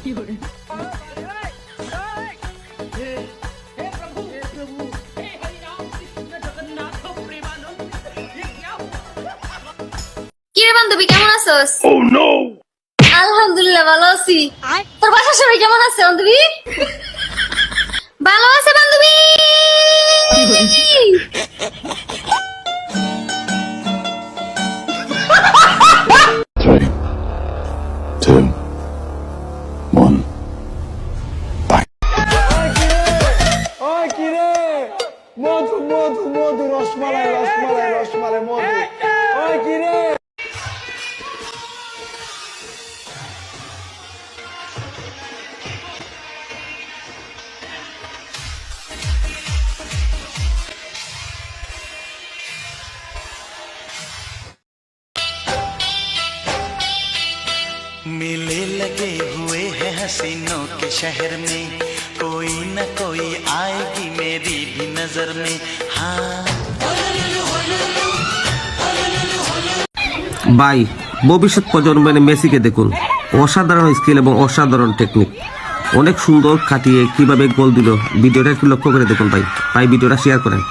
কি রে বান্ধবী, কেমন আছোস? আলহামদুলিল্লাহ ভালো আছি। তোর বাসার সবাই কেমন আছে বান্ধবী? ভালো আছে বান্ধবী। 3, 2, 1. ওই কি রে মধু মধু মধু রসমালাই রসমালাই রসমালাই মধু ওই কি রে मेले लगे हुए हैं हसीनों के शहर में कोई न कोई आएगी मेरी भी नजर में हाँ ভাই ভবিষ্যৎ প্রজন্মের মেসিকে দেখুন, অসাধারণ স্কিল এবং অসাধারণ টেকনিক, অনেক সুন্দর কাটিয়ে কিভাবে গোল দিল। ভিডিওটা একটু লক্ষ্য করে দেখুন ভাই, ভিডিওটা শেয়ার করেন।